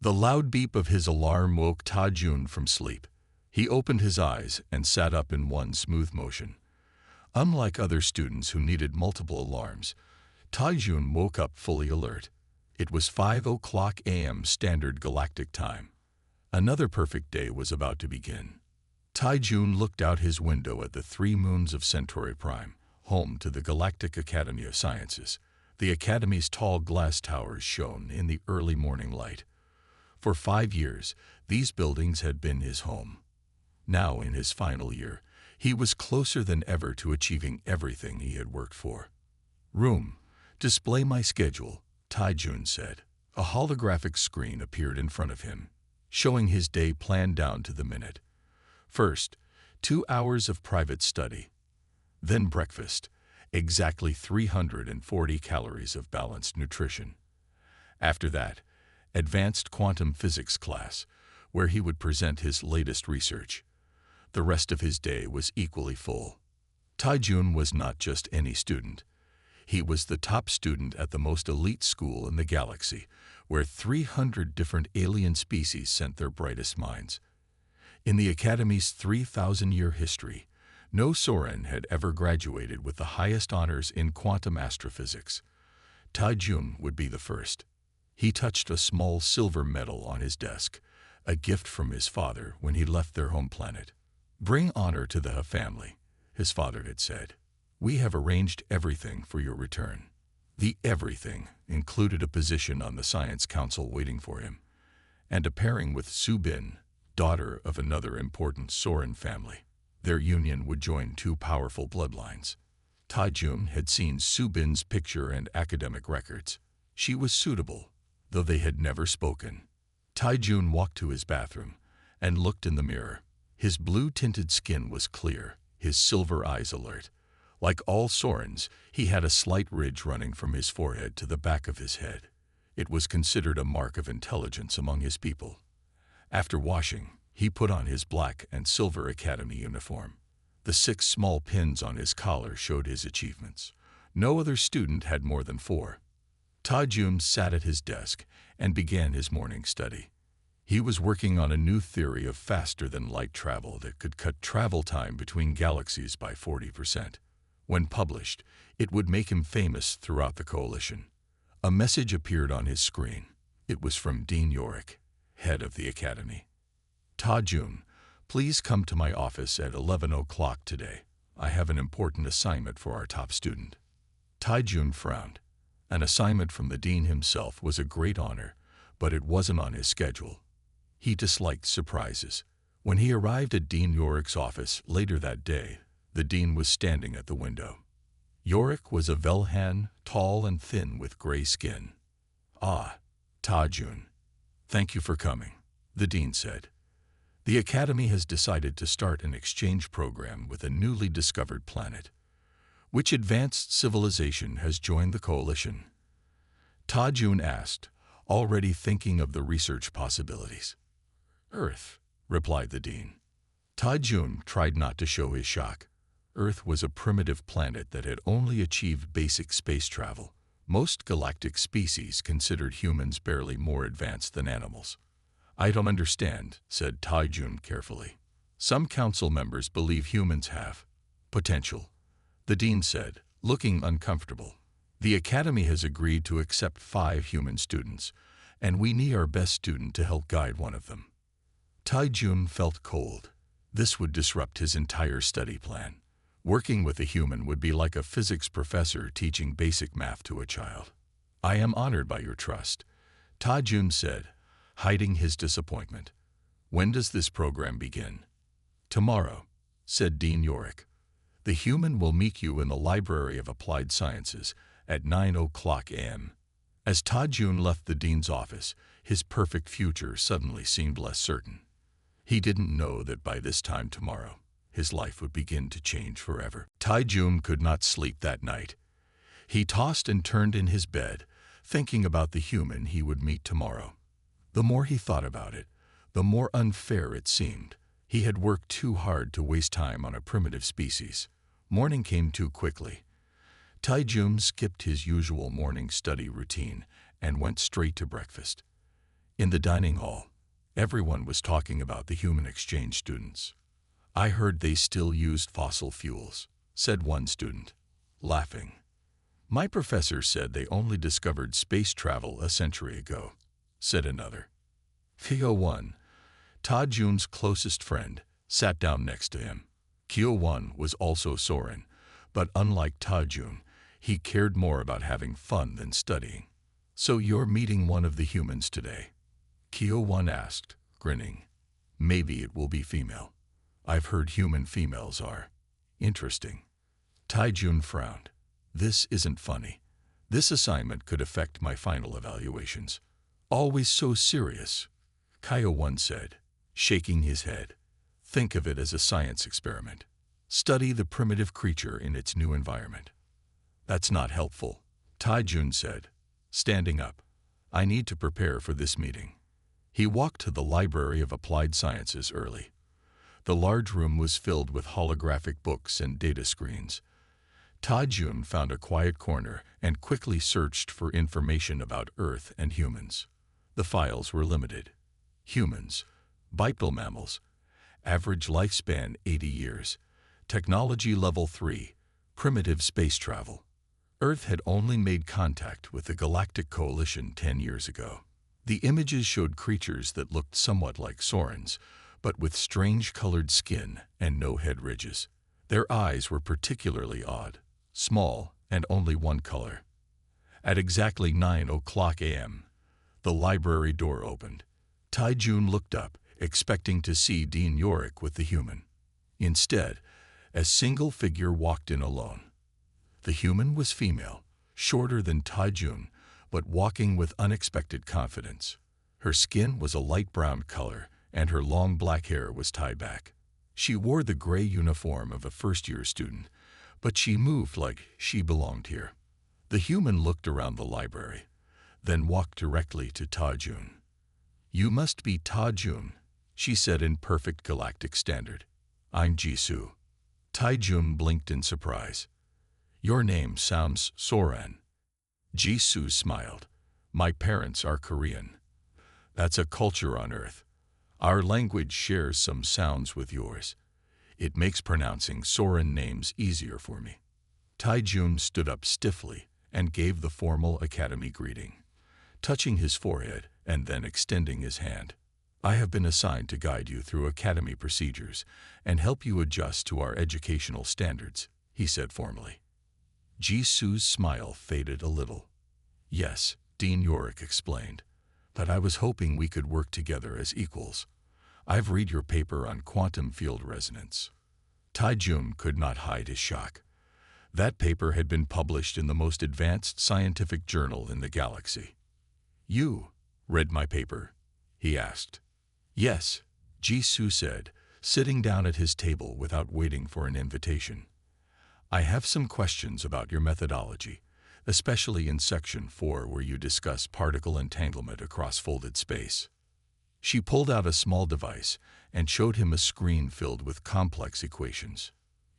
The loud beep of his alarm woke Ta Jun from sleep. He opened his eyes and sat up in one smooth motion. Unlike other students who needed multiple alarms, Ta Jun woke up fully alert. It was 5:00 a.m. Standard Galactic Time. Another perfect day was about to begin. Ta Jun looked out his window at the 3 moons of Centauri Prime, home to the Galactic Academy of Sciences. The Academy's tall glass towers shone in the early morning light. For 5 years, these buildings had been his home. Now, in his final year, he was closer than ever to achieving everything he had worked for. "Room, display my schedule," Ta Jun said. A holographic screen appeared in front of him, showing his day planned down to the minute. First, 2 hours of private study. Then breakfast, exactly 340 calories of balanced nutrition. After that, advanced quantum physics class, where he would present his latest research. The rest of his day was equally full. Ta Jun was not just any student. He was the top student at the most elite school in the galaxy, where 300 different alien species sent their brightest minds. In the Academy's 3,000-year history, no Soren had ever graduated with the highest honors in quantum astrophysics. Ta Jun would be the first. He touched a small silver medal on his desk, a gift from his father when he left their home planet. "Bring honor to the family," his father had said. "We have arranged everything for your return." The everything included a position on the Science Council waiting for him, and a pairing with Su Bin, daughter of another important Soren family. Their union would join 2 powerful bloodlines. Ta Jun had seen Su Bin's picture and academic records. She was suitable, though they had never spoken. Ta Jun walked to his bathroom and looked in the mirror. His blue-tinted skin was clear, his silver eyes alert. Like all Sorens, he had a slight ridge running from his forehead to the back of his head. It was considered a mark of intelligence among his people. After washing, he put on his black and silver academy uniform. The 6 small pins on his collar showed his achievements. No other student had more than 4. Ta Jun sat at his desk and began his morning study. He was working on a new theory of faster-than-light travel that could cut travel time between galaxies by 40%. When published, it would make him famous throughout the coalition. A message appeared on his screen. It was from Dean Yorick, head of the Academy. "Ta Jun, please come to my office at 11:00 today. I have an important assignment for our top student." Ta Jun frowned. An assignment from the dean himself was a great honor, but it wasn't on his schedule. He disliked surprises. When he arrived at Dean Yorick's office later that day, the dean was standing at the window. Yorick was a Velhan, tall and thin with gray skin. "Ah, Ta Jun. Thank you for coming," the dean said. "The Academy has decided to start an exchange program with a newly discovered planet. Which advanced civilization has joined the coalition?" Ta Jun asked, already thinking of the research possibilities. "Earth," replied the dean. Ta Jun tried not to show his shock. Earth was a primitive planet that had only achieved basic space travel. Most galactic species considered humans barely more advanced than animals. "I don't understand," said Ta Jun carefully. "Some council members believe humans have potential," the dean said, looking uncomfortable. "The Academy has agreed to accept 5 human students, and we need our best student to help guide one of them." Ta Jun felt cold. This would disrupt his entire study plan. Working with a human would be like a physics professor teaching basic math to a child. "I am honored by your trust," Ta Jun said, hiding his disappointment. "When does this program begin?" "Tomorrow," said Dean Yorick. "The human will meet you in the Library of Applied Sciences at 9:00 a.m. As Ta Jun left the dean's office, his perfect future suddenly seemed less certain. He didn't know that by this time tomorrow, his life would begin to change forever. Ta Jun could not sleep that night. He tossed and turned in his bed, thinking about the human he would meet tomorrow. The more he thought about it, the more unfair it seemed. He had worked too hard to waste time on a primitive species. Morning came too quickly. Ta Jun skipped his usual morning study routine and went straight to breakfast. In the dining hall, everyone was talking about the human exchange students. "I heard they still used fossil fuels," said one student, laughing. "My professor said they only discovered space travel a century ago," said another. Kyo-1, Ta-Jun's closest friend, sat down next to him. Kyo-1 was also Soren, but unlike Ta-Jun, he cared more about having fun than studying. "So you're meeting one of the humans today?" Kyo-1 asked, grinning. "Maybe it will be female. I've heard human females are interesting." Ta-Jun frowned. "This isn't funny. This assignment could affect my final evaluations." "Always so serious," Kyo-1 said, shaking his head. "Think of it as a science experiment. Study the primitive creature in its new environment." "That's not helpful," Ta-Jun said, standing up. "I need to prepare for this meeting." He walked to the Library of Applied Sciences early. The large room was filled with holographic books and data screens. Ta-Jun found a quiet corner and quickly searched for information about Earth and humans. The files were limited. Humans, bipedal mammals, average lifespan 80 years, technology level 3, primitive space travel. Earth had only made contact with the Galactic Coalition 10 years ago. The images showed creatures that looked somewhat like Sorens, but with strange colored skin and no head ridges. Their eyes were particularly odd, small and only one color. At exactly 9:00 a.m., the library door opened. Ta-Jun looked up, expecting to see Dean Yorick with the human. Instead, a single figure walked in alone. The human was female, shorter than Ta-Jun, but walking with unexpected confidence. Her skin was a light brown color, and her long black hair was tied back. She wore the gray uniform of a first-year student, but she moved like she belonged here. The human looked around the library, then walked directly to Ta-Jun. "You must be Ta-Jun," she said in perfect galactic standard. "I'm Jisoo." Ta-Jun blinked in surprise. "Your name sounds Soren." Jisoo smiled. "My parents are Korean. That's a culture on Earth. Our language shares some sounds with yours. It makes pronouncing Soren names easier for me." Ta-Jun stood up stiffly and gave the formal academy greeting, touching his forehead and then extending his hand. "I have been assigned to guide you through academy procedures and help you adjust to our educational standards," he said formally. Jisoo's smile faded a little. "Yes," Dean Yorick explained, "but I was hoping we could work together as equals. I've read your paper on quantum field resonance." Ta-Jun could not hide his shock. That paper had been published in the most advanced scientific journal in the galaxy. "You read my paper?" he asked. "Yes," Jisoo said, sitting down at his table without waiting for an invitation. "I have some questions about your methodology, especially in Section 4 where you discuss particle entanglement across folded space." She pulled out a small device and showed him a screen filled with complex equations.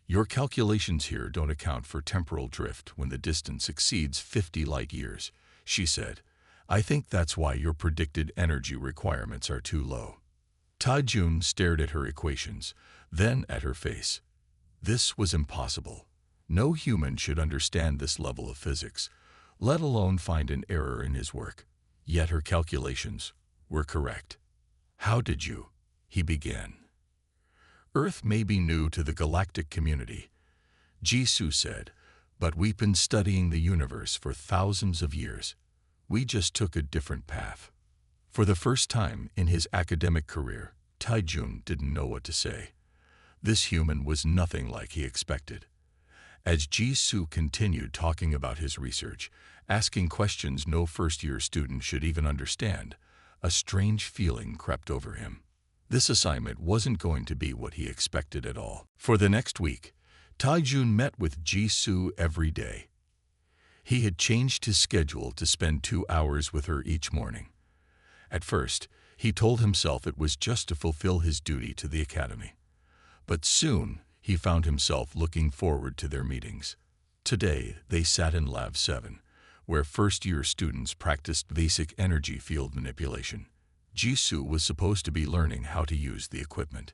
"Your calculations here don't account for temporal drift when the distance exceeds 50 light-years," she said. "I think that's why your predicted energy requirements are too low." Ta-Jun stared at her equations, then at her face. This was impossible. No human should understand this level of physics, let alone find an error in his work. Yet her calculations were correct. "How did you?" he began. "Earth may be new to the galactic community," Jisoo said, "but we've been studying the universe for thousands of years. We just took a different path." For the first time in his academic career, Ta-Jun didn't know what to say. This human was nothing like he expected. As Jisoo continued talking about his research, asking questions no first-year student should even understand, a strange feeling crept over him. This assignment wasn't going to be what he expected at all. For the next week, Ta-Jun met with Jisoo every day. He had changed his schedule to spend 2 hours with her each morning. At first, he told himself it was just to fulfill his duty to the academy. But soon, he found himself looking forward to their meetings. Today, they sat in Lab 7, where first-year students practiced basic energy field manipulation. Jisoo was supposed to be learning how to use the equipment.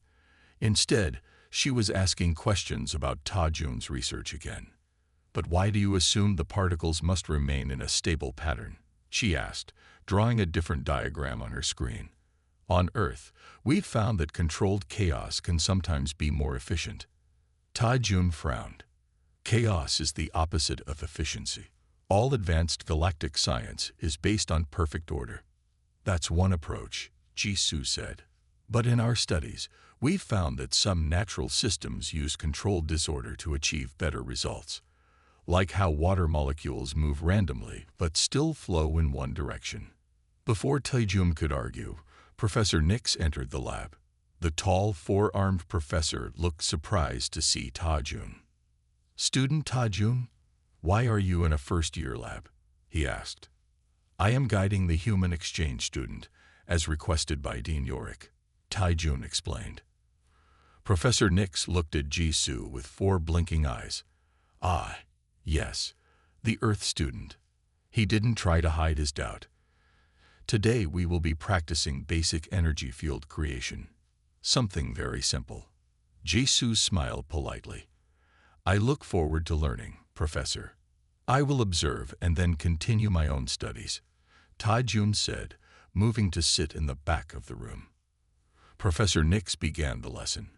Instead, she was asking questions about Ta-Jun's research again. "But why do you assume the particles must remain in a stable pattern?" she asked, drawing a different diagram on her screen. "On Earth, we've found that controlled chaos can sometimes be more efficient." Ta-Jun frowned. Chaos is the opposite of efficiency. All advanced galactic science is based on perfect order. "That's one approach," Jisoo said. "But in our studies, we've found that some natural systems use controlled disorder to achieve better results. Like how water molecules move randomly but still flow in one direction." Before Ta-Jun could argue, Professor Nix entered the lab. The tall, four-armed professor looked surprised to see Ta-Jun. "Student Ta-Jun, why are you in a first-year lab?" he asked. "I am guiding the human exchange student, as requested by Dean Yorick," Ta-Jun explained. Professor Nix looked at Jisoo with four blinking eyes. "Ah, yes, the Earth student." He didn't try to hide his doubt. "Today we will be practicing basic energy field creation. Something very simple." Jisoo smiled politely. "I look forward to learning, Professor. I will observe and then continue my own studies," Ta-Jun said, moving to sit in the back of the room. Professor Nix began the lesson.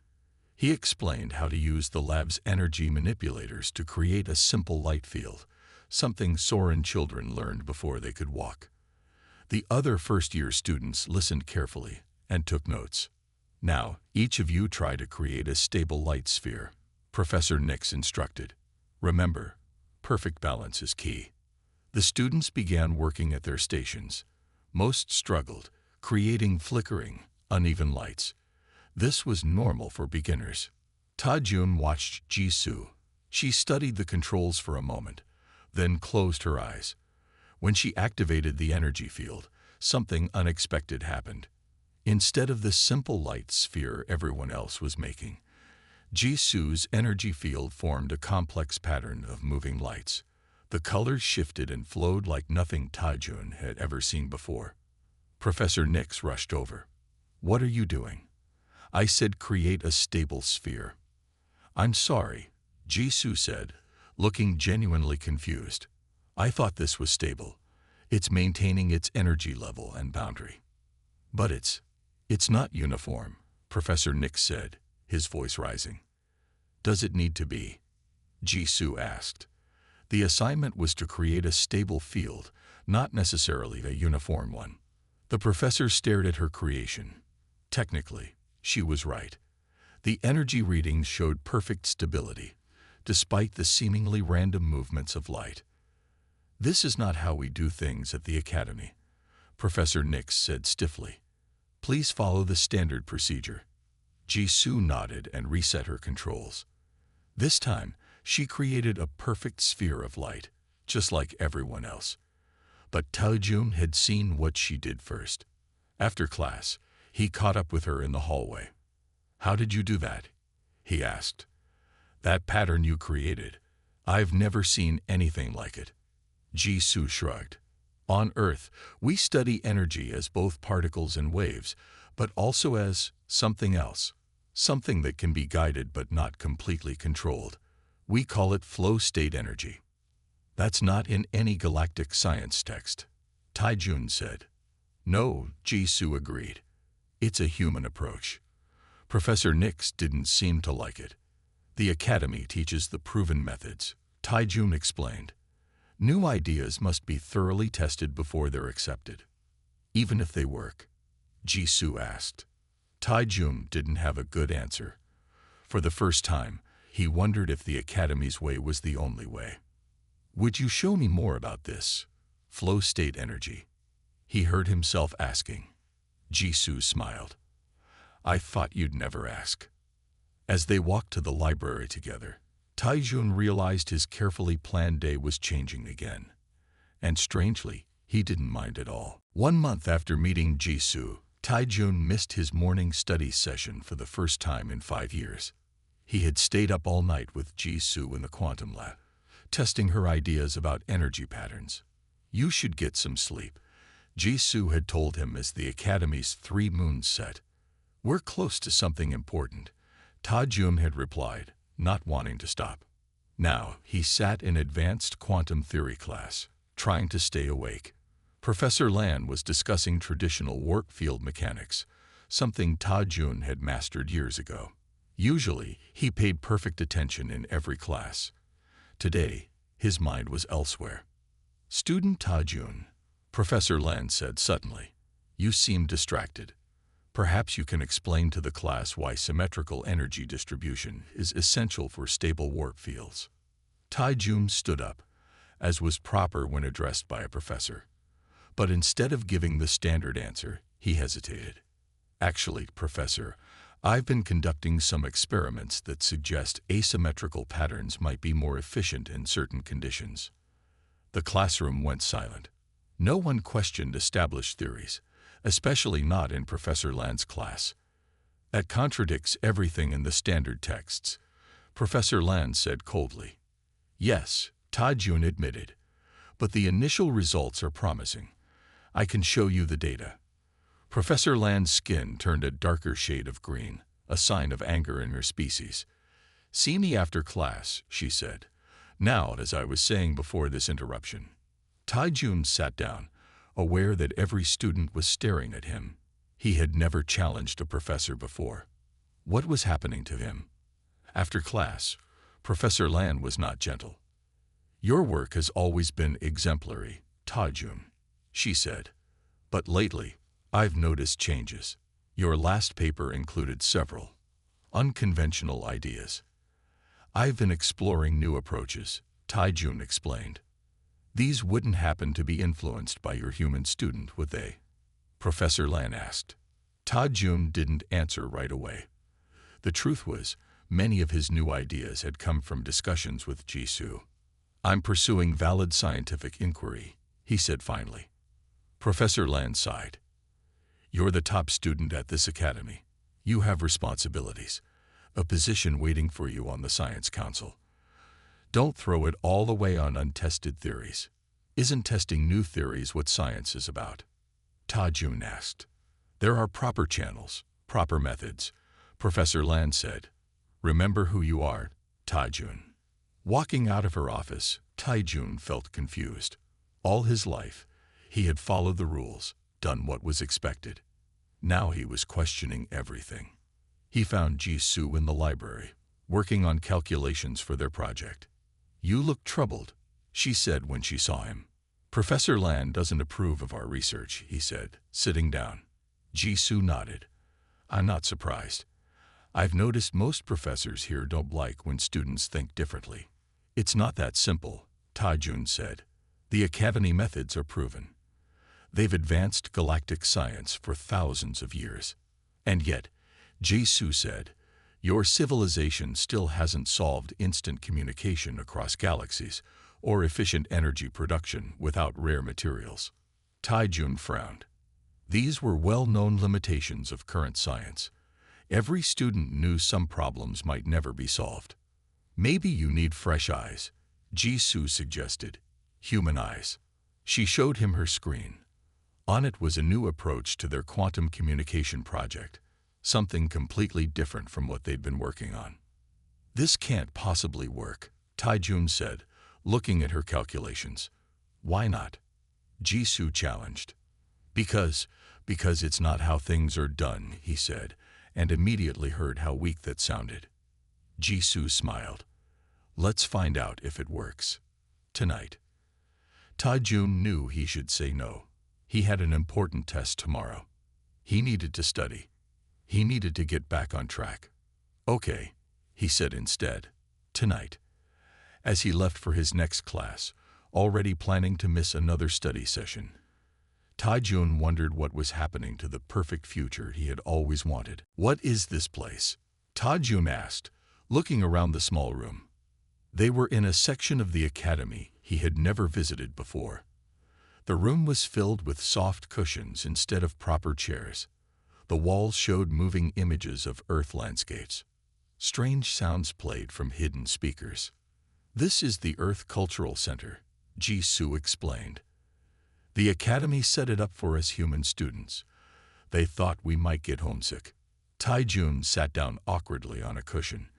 He explained how to use the lab's energy manipulators to create a simple light field, something Soren children learned before they could walk. The other first-year students listened carefully and took notes. "Now, each of you try to create a stable light sphere," Professor Nix instructed. "Remember, perfect balance is key." The students began working at their stations. Most struggled, creating flickering, uneven lights. This was normal for beginners. Ta-Jun watched Jisoo. She studied the controls for a moment, then closed her eyes. When she activated the energy field, something unexpected happened. Instead of the simple light sphere everyone else was making, Jisoo's energy field formed a complex pattern of moving lights. The colors shifted and flowed like nothing Ta-Jun had ever seen before. Professor Nix rushed over. "What are you doing?" "I said create a stable sphere." "I'm sorry," Jisoo said, looking genuinely confused. "I thought this was stable. It's maintaining its energy level and boundary." "But it's not uniform," Professor Nix said, his voice rising. "Does it need to be?" Jisoo asked. The assignment was to create a stable field, not necessarily a uniform one. The professor stared at her creation. Technically, she was right. The energy readings showed perfect stability, despite the seemingly random movements of light. "This is not how we do things at the Academy," Professor Nix said stiffly. "Please follow the standard procedure." Jisoo nodded and reset her controls. This time, she created a perfect sphere of light, just like everyone else. But Ta-Jun had seen what she did first. After class, he caught up with her in the hallway. "How did you do that?" he asked. "That pattern you created, I've never seen anything like it." Jisoo shrugged. "On Earth, we study energy as both particles and waves, but also as something else, something that can be guided but not completely controlled. We call it flow-state energy." "That's not in any galactic science text," Ta-Jun said. "No," Jisoo agreed. "It's a human approach." Professor Nix didn't seem to like it. "The Academy teaches the proven methods," Ta-Jun explained. "New ideas must be thoroughly tested before they're accepted." "Even if they work?" Jisoo asked. Ta-Jun didn't have a good answer. For the first time, he wondered if the Academy's way was the only way. "Would you show me more about this flow-state energy?" he heard himself asking. Jisoo smiled. "I thought you'd never ask." As they walked to the library together, Ta-Jun realized his carefully planned day was changing again. And strangely, he didn't mind at all. 1 month after meeting Jisoo, Ta-Jun missed his morning study session for the first time in 5 years. He had stayed up all night with Jisoo in the quantum lab, testing her ideas about energy patterns. "You should get some sleep," Jisoo had told him as the Academy's 3 moons set. "We're close to something important," Ta-Jun had replied, not wanting to stop. Now, he sat in advanced quantum theory class, trying to stay awake. Professor Lan was discussing traditional warp field mechanics, something Ta-Jun had mastered years ago. Usually, he paid perfect attention in every class. Today, his mind was elsewhere. "Student Ta-Jun," Professor Lan said suddenly, "you seem distracted. Perhaps you can explain to the class why symmetrical energy distribution is essential for stable warp fields." Ta-Jun stood up, as was proper when addressed by a professor. But instead of giving the standard answer, he hesitated. "Actually, Professor, I've been conducting some experiments that suggest asymmetrical patterns might be more efficient in certain conditions." The classroom went silent. No one questioned established theories, especially not in Professor Lan's class. "That contradicts everything in the standard texts," Professor Lan said coldly. "Yes," Ta-Jun admitted, "but the initial results are promising. I can show you the data." Professor Lan's skin turned a darker shade of green, a sign of anger in her species. "See me after class," she said. "Now, as I was saying before this interruption." Ta-Jun sat down, aware that every student was staring at him. He had never challenged a professor before. What was happening to him? After class, Professor Lan was not gentle. "Your work has always been exemplary, Ta-Jun," she said. "But lately, I've noticed changes. Your last paper included several unconventional ideas." "I've been exploring new approaches," Ta-Jun explained. "These wouldn't happen to be influenced by your human student, would they?" Professor Lan asked. Ta-Jun didn't answer right away. The truth was, many of his new ideas had come from discussions with Jisoo. "I'm pursuing valid scientific inquiry," he said finally. Professor Lan sighed. "You're the top student at this academy. You have responsibilities, a position waiting for you on the Science Council. Don't throw it all away on untested theories. Isn't testing new theories what science is about?" Ta-Jun asked. "There are proper channels, proper methods," Professor Lan said. "Remember who you are, Ta-Jun." Walking out of her office, Ta-Jun felt confused. All his life, he had followed the rules, done what was expected. Now he was questioning everything. He found Jisoo in the library, working on calculations for their project. "You look troubled," she said when she saw him. "Professor Lan doesn't approve of our research," he said, sitting down. Jisoo nodded. "I'm not surprised. I've noticed most professors here don't like when students think differently." "It's not that simple," Ta-Jun said. "The academy methods are proven. They've advanced galactic science for thousands of years. And yet," Jisoo said, "your civilization still hasn't solved instant communication across galaxies or efficient energy production without rare materials." Ta-Jun frowned. These were well-known limitations of current science. Every student knew some problems might never be solved. "Maybe you need fresh eyes," Jisoo suggested. "Human eyes." She showed him her screen. On it was a new approach to their quantum communication project, something completely different from what they'd been working on. "This can't possibly work," Ta-Jun said, looking at her calculations. "Why not?" Jisoo challenged. Because it's not how things are done," he said, and immediately heard how weak that sounded. Jisoo smiled. "Let's find out if it works. Tonight." Ta-Jun knew he should say no. He had an important test tomorrow. He needed to study. He needed to get back on track. "Okay," he said instead. "Tonight." As he left for his next class, already planning to miss another study session, Ta-Jun wondered what was happening to the perfect future he had always wanted. "What is this place?" Ta-Jun asked, looking around the small room. They were in a section of the academy he had never visited before. The room was filled with soft cushions instead of proper chairs. The walls showed moving images of Earth landscapes. Strange sounds played from hidden speakers. "This is the Earth Cultural Center," Jisoo explained. The academy set it up for us human students. They thought we might get homesick. Taijun sat down awkwardly on a cushion.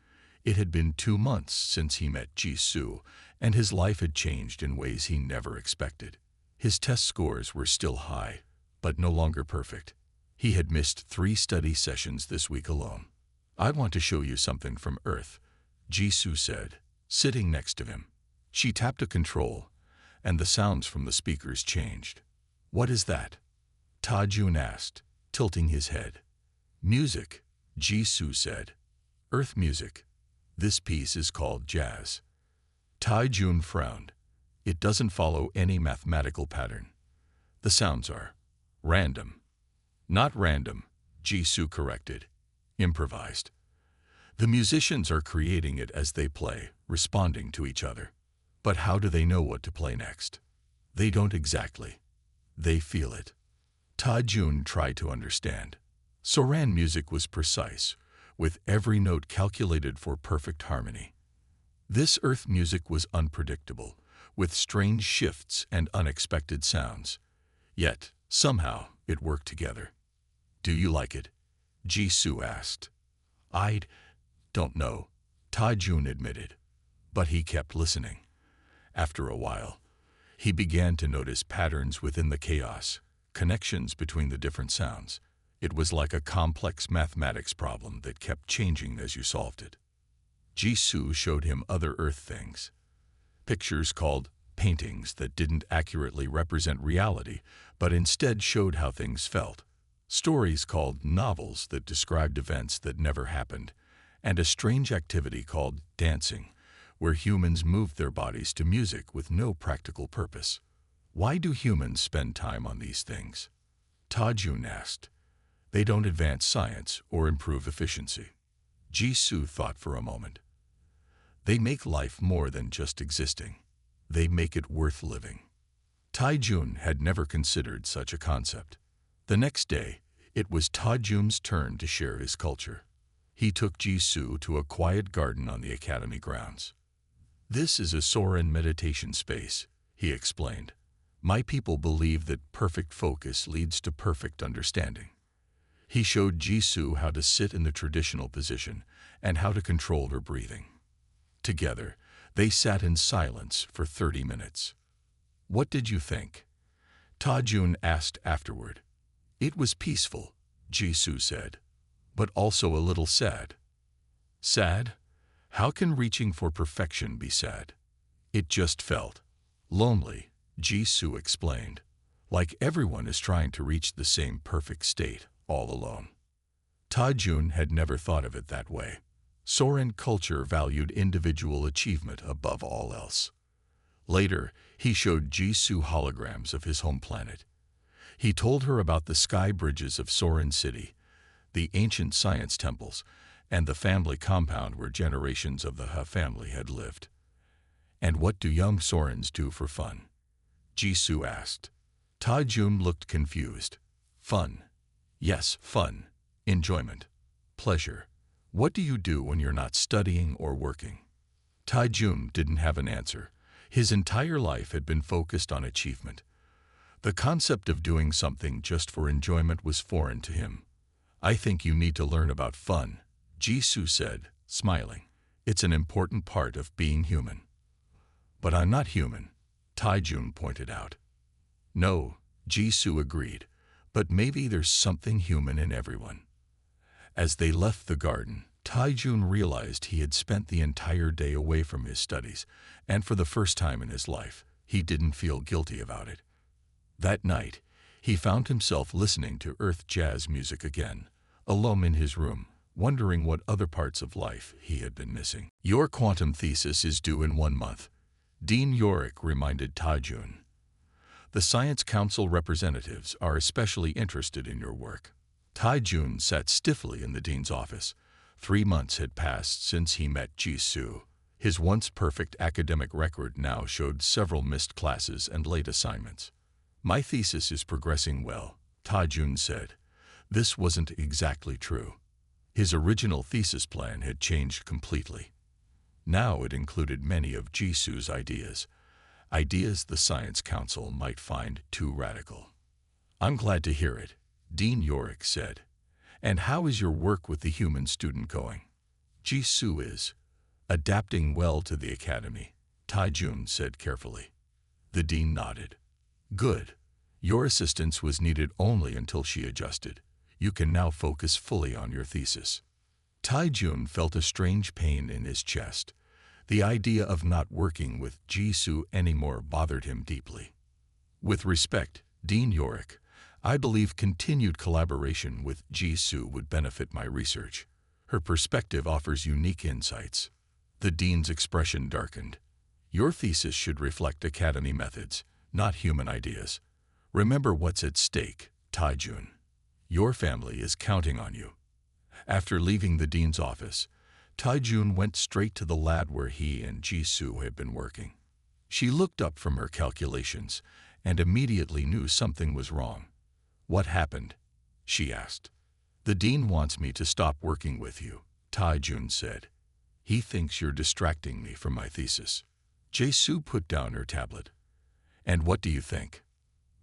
It had been 2 months since he met Jisoo, and his life had changed in ways he never expected. His test scores were still high, but no longer perfect. He had missed 3 study sessions this week alone. "I want to show you something from Earth," Jisoo said, sitting next to him. She tapped a control, and the sounds from the speakers changed. "What is that?" Taijun asked, tilting his head. "Music," Jisoo said. "Earth music. This piece is called jazz." Taijun frowned. "It doesn't follow any mathematical pattern. The sounds are random." "Not random," Jisoo corrected. "Improvised. The musicians are creating it as they play, responding to each other. But how do they know what to play next?" "They don't exactly. They feel it." Taijun tried to understand. Soran music was precise, with every note calculated for perfect harmony. This Earth music was unpredictable, with strange shifts and unexpected sounds. Yet, somehow, it worked together. "Do you like it?" Jisoo asked. "I don't know," Taijun admitted, but he kept listening. After a while, he began to notice patterns within the chaos, connections between the different sounds. It was like a complex mathematics problem that kept changing as you solved it. Jisoo showed him other Earth things. Pictures called paintings that didn't accurately represent reality, but instead showed how things felt. Stories called novels that described events that never happened, and a strange activity called dancing, where humans moved their bodies to music with no practical purpose. "Why do humans spend time on these things?" Taijun asked. "They don't advance science or improve efficiency." Jisoo thought for a moment. "They make life more than just existing. They make it worth living." Taijun had never considered such a concept. The next day, it was Taijun's turn to share his culture. He took Jisoo to a quiet garden on the academy grounds. "This is a Soren meditation space," he explained. "My people believe that perfect focus leads to perfect understanding." He showed Jisoo how to sit in the traditional position and how to control her breathing. Together, they sat in silence for 30 minutes. "What did you think?" Taijun asked afterward. "It was peaceful," Jisoo said, "but also a little sad." "Sad? How can reaching for perfection be sad?" "It just felt lonely," Jisoo explained, "like everyone is trying to reach the same perfect state all alone." Taijun had never thought of it that way. Soren culture valued individual achievement above all else. Later, he showed Jisoo holograms of his home planet. He told her about the sky bridges of Soren City, the ancient science temples, and the family compound where generations of the Ha family had lived. "And what do young Sorens do for fun?" Jisoo asked. Taijun looked confused. "Fun. Yes, fun. Enjoyment. Pleasure. What do you do when you're not studying or working?" Taijun didn't have an answer. His entire life had been focused on achievement. The concept of doing something just for enjoyment was foreign to him. "I think you need to learn about fun," Jisoo said, smiling. "It's an important part of being human." "But I'm not human," Taijun pointed out. "No," Jisoo agreed, "but maybe there's something human in everyone." As they left the garden, Taijun realized he had spent the entire day away from his studies, and for the first time in his life, he didn't feel guilty about it. That night, he found himself listening to Earth jazz music again, alone in his room, wondering what other parts of life he had been missing. "Your quantum thesis is due in 1 month," Dean Yorick reminded Taijun. "The Science Council representatives are especially interested in your work." Taijun sat stiffly in the dean's office. 3 months had passed since he met Jisoo. His once perfect academic record now showed several missed classes and late assignments. "My thesis is progressing well," Taijun said. This wasn't exactly true. His original thesis plan had changed completely. Now it included many of Jisoo's ideas. ideas the Science Council might find too radical. I'm glad to hear it, Dean Yorick said. And how is your work with the human student going? Jisoo is adapting well to the academy, Taijun said carefully. The dean nodded. Good. Your assistance was needed only until she adjusted. You can now focus fully on your thesis. Taijun felt a strange pain in his chest. The idea of not working with Jisoo anymore bothered him deeply. With respect, Dean Yorick, I believe continued collaboration with Jisoo would benefit my research. Her perspective offers unique insights. The dean's expression darkened. Your thesis should reflect academy methods, not human ideas. Remember what's at stake, Taijun. Your family is counting on you. After leaving the dean's office, Taijun went straight to the lab where he and Jisoo had been working. She looked up from her calculations and immediately knew something was wrong. What happened? She asked. The dean wants me to stop working with you, Taijun said. He thinks you're distracting me from my thesis. Jisoo put down her tablet. And what do you think?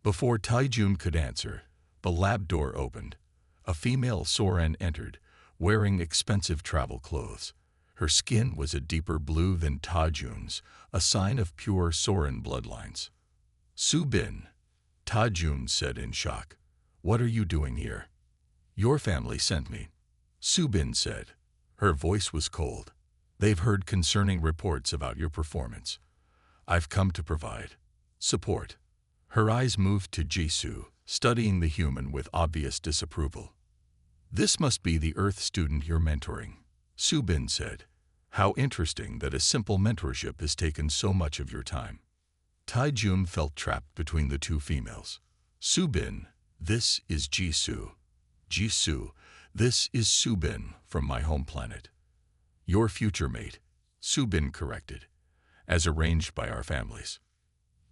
Before Taijun could answer, the lab door opened. A female Soren entered, wearing expensive travel clothes. Her skin was a deeper blue than Taijun's, a sign of pure Soren bloodlines. Subin, Taijun said in shock. What are you doing here? Your family sent me, Subin said. Her voice was cold. They've heard concerning reports about your performance. I've come to provide support. Her eyes moved to Jisoo, studying the human with obvious disapproval. This must be the Earth student you're mentoring, Subin said. How interesting that a simple mentorship has taken so much of your time. Taijun felt trapped between the two females. Subin, this is Jisoo. Jisoo, this is Subin from my home planet. Your future mate, Subin corrected, as arranged by our families.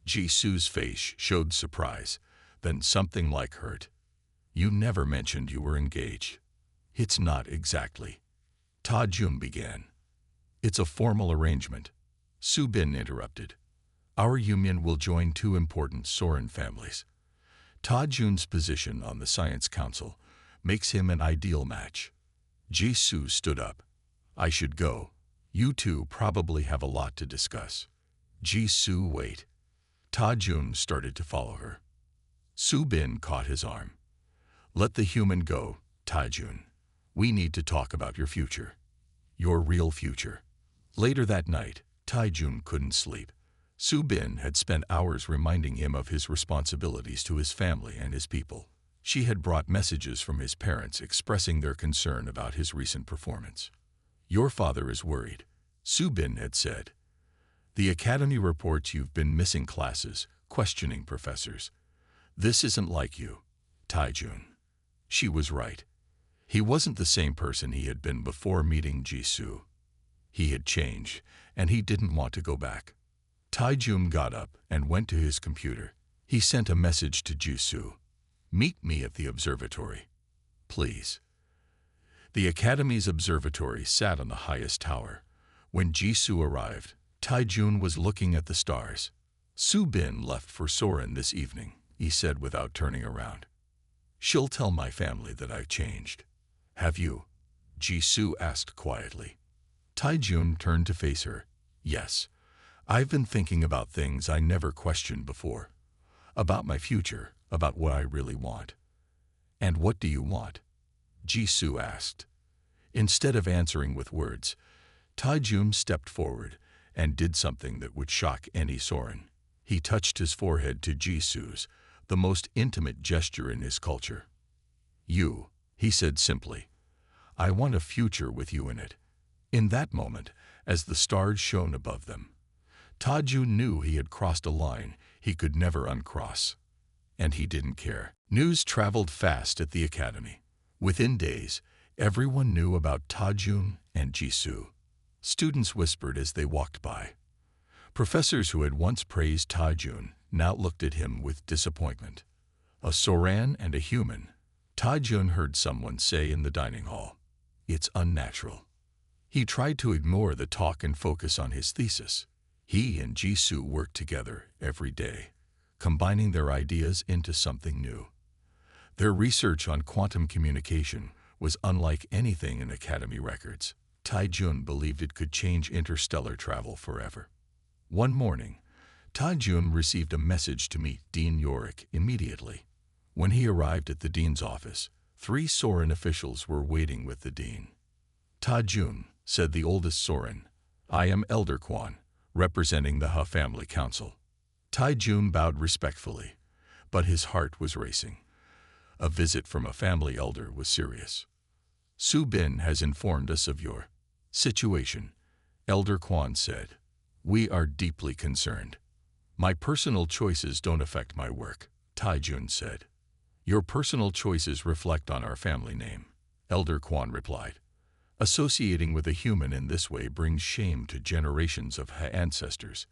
Jisoo's face showed surprise, then something like hurt. You never mentioned you were engaged. It's not exactly. Taijun began. It's a formal arrangement, Subin interrupted. Our union will join two important Soren families. Taijun's position on the Science Council makes him an ideal match. Jisoo stood up. I should go. You two probably have a lot to discuss. Jisoo, wait. Taijun started to follow her. Subin caught his arm. Let the human go, Taijun. We need to talk about your future. Your real future. Later that night, Taijun couldn't sleep. Subin had spent hours reminding him of his responsibilities to his family and his people. She had brought messages from his parents expressing their concern about his recent performance. Your father is worried, Subin had said. The academy reports you've been missing classes, questioning professors. This isn't like you, Taijun. She was right. He wasn't the same person he had been before meeting Jisoo. He had changed, and he didn't want to go back. Taijun got up and went to his computer. He sent a message to Jisoo. Meet me at the observatory. Please. The academy's observatory sat on the highest tower. When Jisoo arrived, Taijun was looking at the stars. Subin left for Soren this evening, he said without turning around. She'll tell my family that I've changed. Have you? Jisoo asked quietly. Taijun turned to face her. Yes. I've been thinking about things I never questioned before. About my future, about what I really want. And what do you want? Jisoo asked. Instead of answering with words, Taijun stepped forward and did something that would shock any Soren. He touched his forehead to Jisoo's, the most intimate gesture in his culture. You, he said simply. I want a future with you in it. In that moment, as the stars shone above them, Taijun knew he had crossed a line he could never uncross. And he didn't care. News traveled fast at the academy. Within days, everyone knew about Taijun and Jisoo. Students whispered as they walked by. Professors who had once praised Taijun now looked at him with disappointment. A Soran and a human, Taijun heard someone say in the dining hall. It's unnatural. He tried to ignore the talk and focus on his thesis. He and Jisoo worked together every day, combining their ideas into something new. Their research on quantum communication was unlike anything in Academy records. Taijun believed it could change interstellar travel forever. One morning, Taijun received a message to meet Dean Yorick immediately. When he arrived at the dean's office, 3 Soren officials were waiting with the dean. "Taijun," said the oldest Soren, "I am Elder Quan, representing the Ha Family Council." Taijun bowed respectfully, but his heart was racing. A visit from a family elder was serious. "Su Bin has informed us of your situation," Elder Quan said. "We are deeply concerned." "My personal choices don't affect my work," Taijun said. "Your personal choices reflect on our family name," Elder Quan replied. "Associating with a human in this way brings shame to generations of ancestors."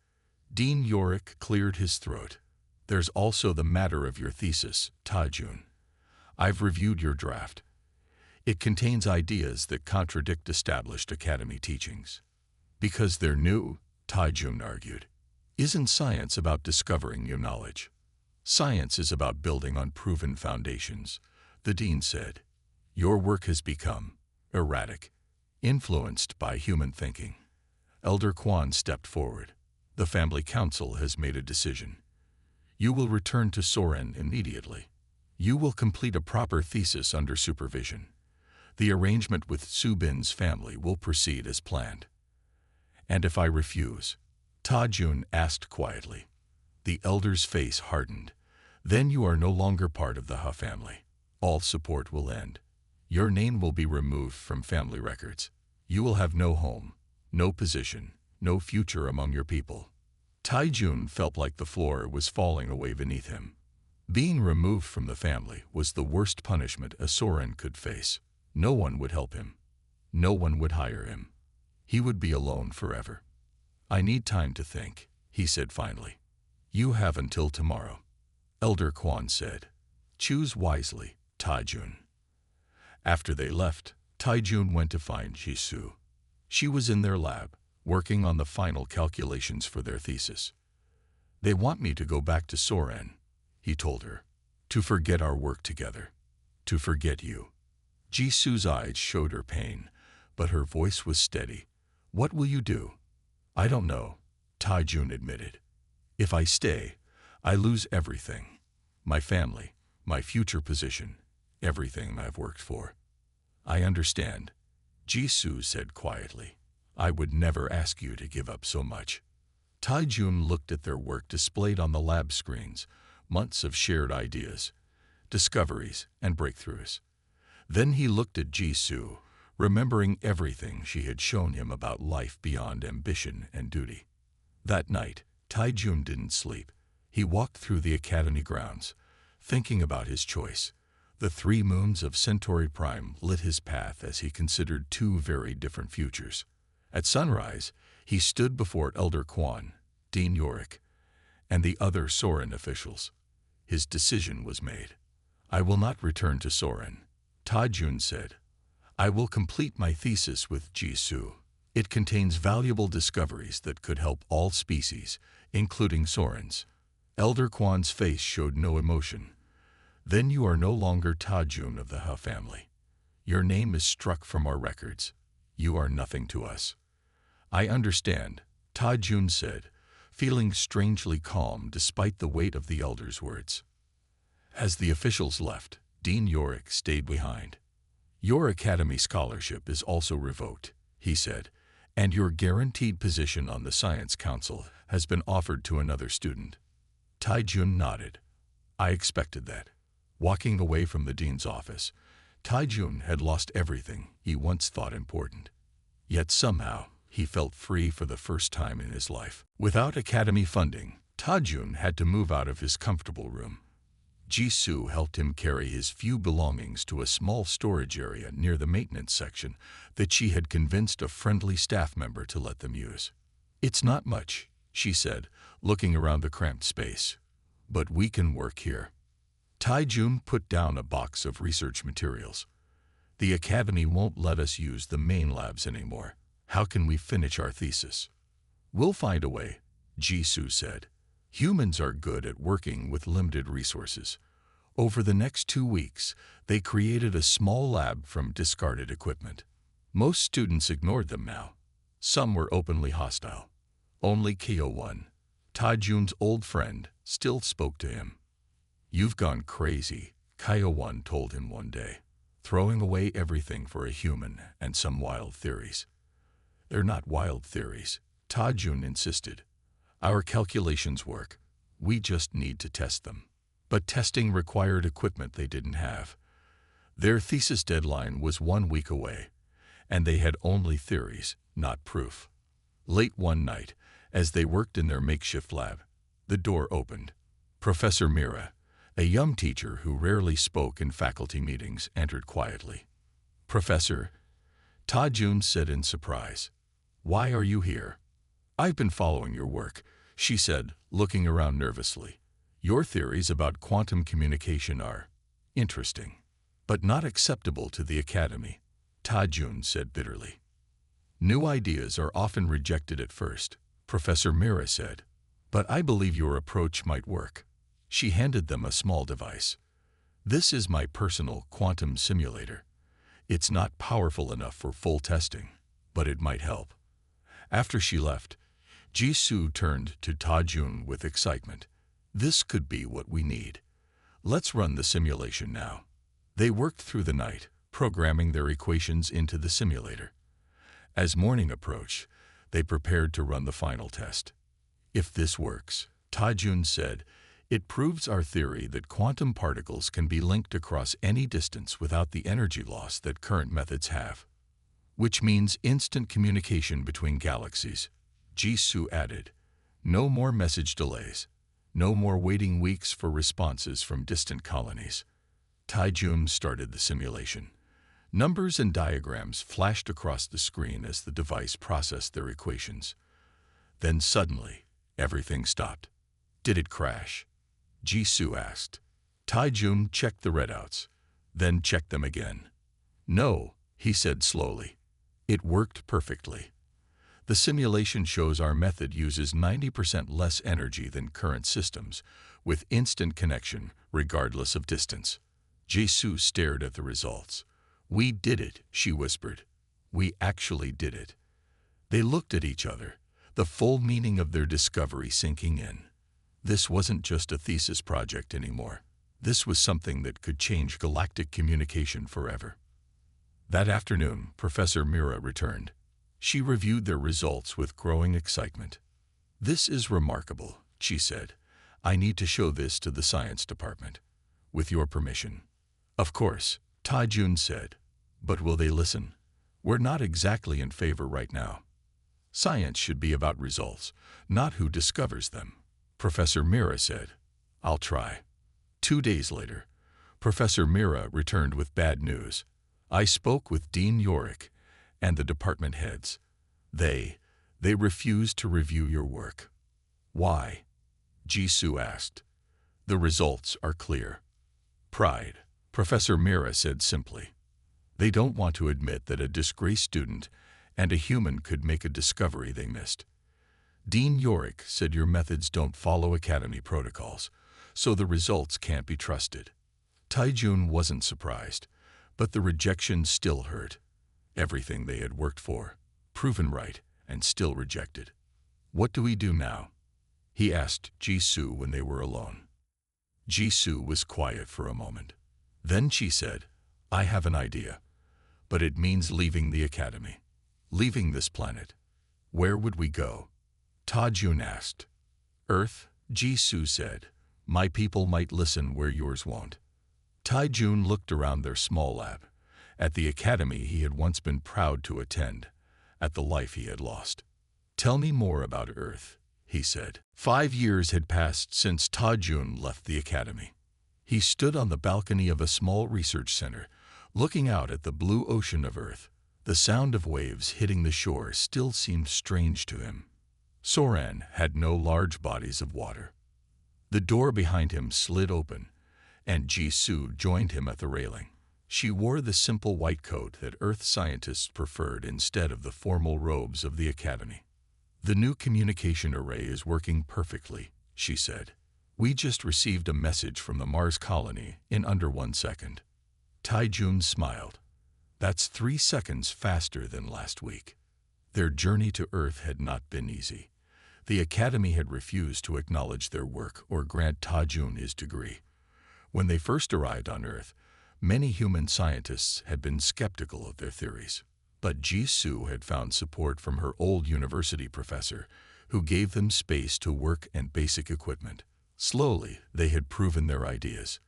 Dean Yorick cleared his throat. "There's also the matter of your thesis, Taijun. I've reviewed your draft. It contains ideas that contradict established academy teachings." "Because they're new," Taijun argued. "Isn't science about discovering new knowledge? Science is about building on proven foundations," the dean said. "Your work has become erratic, influenced by human thinking." Elder Quan stepped forward. "The family council has made a decision. You will return to Soren immediately. You will complete a proper thesis under supervision. The arrangement with Su Bin's family will proceed as planned." "And if I refuse?" Taijun asked quietly. The elder's face hardened. "Then you are no longer part of the Ha family. All support will end. Your name will be removed from family records. You will have no home, no position, no future among your people." Taijun felt like the floor was falling away beneath him. Being removed from the family was the worst punishment a Soren could face. No one would help him. No one would hire him. He would be alone forever. "I need time to think," he said finally. "You have until tomorrow," Elder Quan said. "Choose wisely, Taijun." After they left, Taijun went to find Jisoo. She was in their lab, working on the final calculations for their thesis. "They want me to go back to Soren," he told her, "to forget our work together, to forget you." Jisoo's eyes showed her pain, but her voice was steady. "What will you do?" "I don't know," Taijun admitted. "If I stay, I lose everything. My family, my future position, everything I've worked for." "I understand," Jisoo said quietly. "I would never ask you to give up so much." Taijun looked at their work displayed on the lab screens, months of shared ideas, discoveries, and breakthroughs. Then he looked at Jisoo, remembering everything she had shown him about life beyond ambition and duty. That night, Taijun didn't sleep. He walked through the academy grounds, thinking about his choice. The 3 moons of Centauri Prime lit his path as he considered 2 very different futures. At sunrise, he stood before Elder Quan, Dean Yorick, and the other Soren officials. His decision was made. "I will not return to Soren," Taijun said. "I will complete my thesis with Jisoo. It contains valuable discoveries that could help all species, including Sorens." Elder Quan's face showed no emotion. "Then you are no longer Taijun of the Ha family. Your name is struck from our records. You are nothing to us." "I understand," Taijun said, feeling strangely calm despite the weight of the elder's words. As the officials left, Dean Yorick stayed behind. "Your academy scholarship is also revoked," he said, "and your guaranteed position on the Science Council has been offered to another student." Taijun nodded. "I expected that." Walking away from the dean's office, Taijun had lost everything he once thought important. Yet somehow, he felt free for the first time in his life. Without academy funding, Taijun had to move out of his comfortable room. Jisoo helped him carry his few belongings to a small storage area near the maintenance section that she had convinced a friendly staff member to let them use. "It's not much," she said, looking around the cramped space, "but we can work here." Taijun put down a box of research materials. "The academy won't let us use the main labs anymore. How can we finish our thesis?" "We'll find a way," Jisoo said. Humans are good at working with limited resources. Over the next 2 weeks, they created a small lab from discarded equipment. Most students ignored them now. Some were openly hostile. Only Kyo-1, Ta-Jun's old friend, still spoke to him. You've gone crazy, Kyo-1 told him one day, throwing away everything for a human and some wild theories. They're not wild theories, Ta-Jun insisted. Our calculations work. We just need to test them. But testing required equipment they didn't have. Their thesis deadline was 1 week away, and they had only theories, not proof. Late one night, as they worked in their makeshift lab, the door opened. Professor Mira, a young teacher who rarely spoke in faculty meetings, entered quietly. Professor, Ta-Jun said in surprise. Why are you here? I've been following your work, she said, looking around nervously. Your theories about quantum communication are interesting, but not acceptable to the Academy, Ta-Jun said bitterly. New ideas are often rejected at first, Professor Mira said, but I believe your approach might work. She handed them a small device. This is my personal quantum simulator. It's not powerful enough for full testing, but it might help. After she left, Jisoo turned to Ta-Jun with excitement. This could be what we need. Let's run the simulation now. They worked through the night, programming their equations into the simulator. As morning approached, they prepared to run the final test. If this works, Ta-Jun said, it proves our theory that quantum particles can be linked across any distance without the energy loss that current methods have. Which means instant communication between galaxies, Jisoo added. No more message delays. No more waiting weeks for responses from distant colonies. Ta-Jun started the simulation. Numbers and diagrams flashed across the screen as the device processed their equations. Then suddenly, everything stopped. Did it crash? Jisoo asked. Ta-Jun checked the readouts, then checked them again. No, he said slowly. It worked perfectly. The simulation shows our method uses 90% less energy than current systems, with instant connection regardless of distance. Jisoo stared at the results. We did it, she whispered. We actually did it. They looked at each other, the full meaning of their discovery sinking in. This wasn't just a thesis project anymore. This was something that could change galactic communication forever. That afternoon, Professor Mira returned. She reviewed their results with growing excitement. This is remarkable, she said. I need to show this to the science department. With your permission. Of course, Ta-Jun said. But will they listen? We're not exactly in favor right now. Science should be about results, not who discovers them, Professor Mira said. I'll try. 2 days later, Professor Mira returned with bad news. I spoke with Dean Yorick and the department heads. They refused to review your work. Why? Jisoo asked. The results are clear. Pride, Professor Mira said simply. They don't want to admit that a disgraced student and a human could make a discovery they missed. Dean Yorick said your methods don't follow Academy protocols, so the results can't be trusted. Ta-Jun wasn't surprised, but the rejection still hurt. Everything they had worked for, proven right, and still rejected. What do we do now? He asked Jisoo when they were alone. Jisoo was quiet for a moment. Then she said, I have an idea, but it means leaving the Academy. Leaving this planet. Where would we go? Ta-Jun asked. Earth, Jisoo said. My people might listen where yours won't. Ta-Jun looked around their small lab, at the academy he had once been proud to attend, at the life he had lost. Tell me more about Earth, he said. 5 years had passed since Ta-Jun left the academy. He stood on the balcony of a small research center, looking out at the blue ocean of Earth. The sound of waves hitting the shore still seemed strange to him. Soran had no large bodies of water. The door behind him slid open, and Jisoo joined him at the railing. She wore the simple white coat that Earth scientists preferred instead of the formal robes of the academy. The new communication array is working perfectly, she said. We just received a message from the Mars colony in under 1 second. Tai-Jun smiled. That's 3 seconds faster than last week. Their journey to Earth had not been easy. The Academy had refused to acknowledge their work or grant Tai-Jun his degree. When they first arrived on Earth, many human scientists had been skeptical of their theories. But Jisoo had found support from her old university professor, who gave them space to work and basic equipment. Slowly, they had proven their ideas.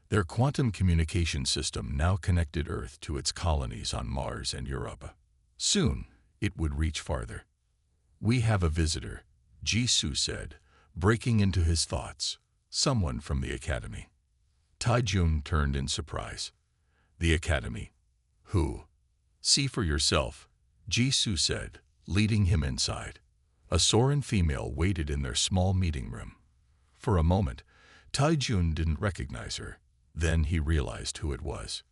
Their quantum communication system now connected Earth to its colonies on Mars and Europa. Soon, it would reach farther. We have a visitor, Jisoo said, breaking into his thoughts. Someone from the Academy. Tai-Jun turned in surprise. The Academy? Who? See for yourself, Jisoo said, leading him inside. A Soren female waited in their small meeting room. For a moment, Tai-Jun didn't recognize her. Then he realized who it was.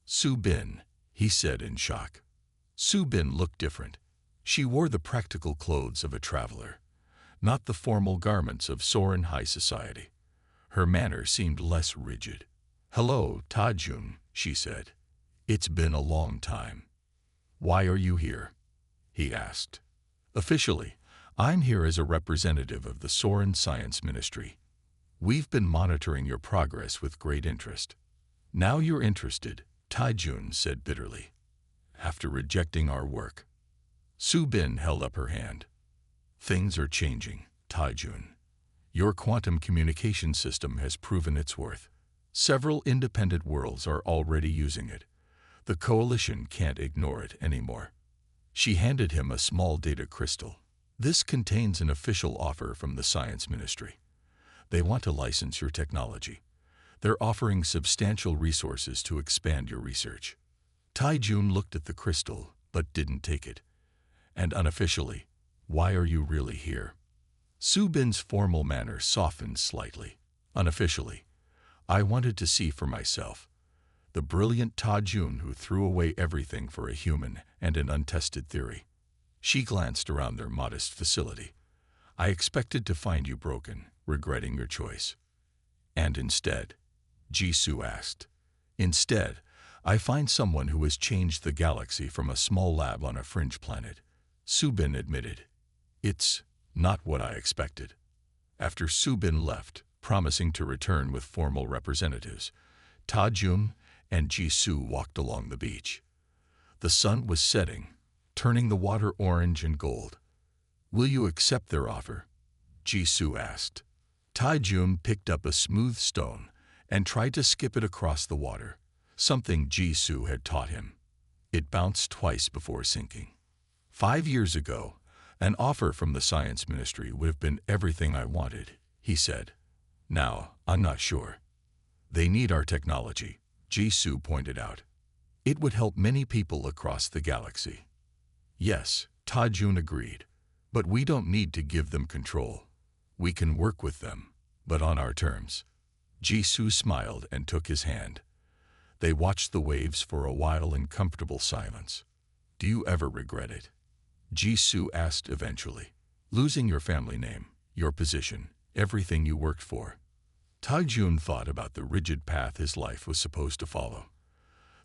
Su-bin, he said in shock. Su-bin looked different. She wore the practical clothes of a traveler, not the formal garments of Soren high society. Her manner seemed less rigid. Hello, Tai-Jun, she said. It's been a long time. Why are you here? He asked. Officially, I'm here as a representative of the Soren Science Ministry. We've been monitoring your progress with great interest. Now you're interested, Tai-Jun said bitterly. After rejecting our work. Su-bin held up her hand. Things are changing, Tai-Jun. Your quantum communication system has proven its worth. Several independent worlds are already using it. The coalition can't ignore it anymore. She handed him a small data crystal. This contains an official offer from the Science Ministry. They want to license your technology. They're offering substantial resources to expand your research. Tai-Jun looked at the crystal, but didn't take it. And unofficially, why are you really here? Su-bin's formal manner softened slightly. Unofficially, I wanted to see for myself. The brilliant Tai-Jun who threw away everything for a human and an untested theory. She glanced around their modest facility. I expected to find you broken, regretting your choice. And instead, Jisoo asked. Instead, I find someone who has changed the galaxy from a small lab on a fringe planet. Su-bin admitted. It's not what I expected. After Su-bin left, promising to return with formal representatives, Tai-Jun and Jisoo walked along the beach. The sun was setting, turning the water orange and gold. Will you accept their offer? Jisoo asked. Tai-Jun picked up a smooth stone and tried to skip it across the water, something Jisoo had taught him. It bounced twice before sinking. 5 years ago, an offer from the Science Ministry would have been everything I wanted, he said. Now, I'm not sure. They need our technology, Jisoo pointed out. It would help many people across the galaxy. Yes, Tai-Jun agreed. But we don't need to give them control. We can work with them, but on our terms. Jisoo smiled and took his hand. They watched the waves for a while in comfortable silence. Do you ever regret it? Jisoo asked eventually. Losing your family name, your position, everything you worked for. Tai-Jun thought about the rigid path his life was supposed to follow.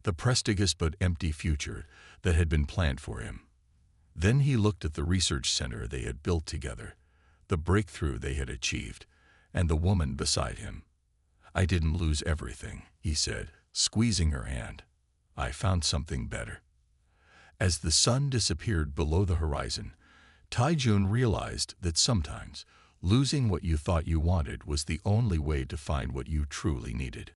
The prestigious but empty future that had been planned for him. Then he looked at the research center they had built together, the breakthrough they had achieved, and the woman beside him. I didn't lose everything, he said, squeezing her hand. I found something better. As the sun disappeared below the horizon, Tai-Jun realized that sometimes losing what you thought you wanted was the only way to find what you truly needed.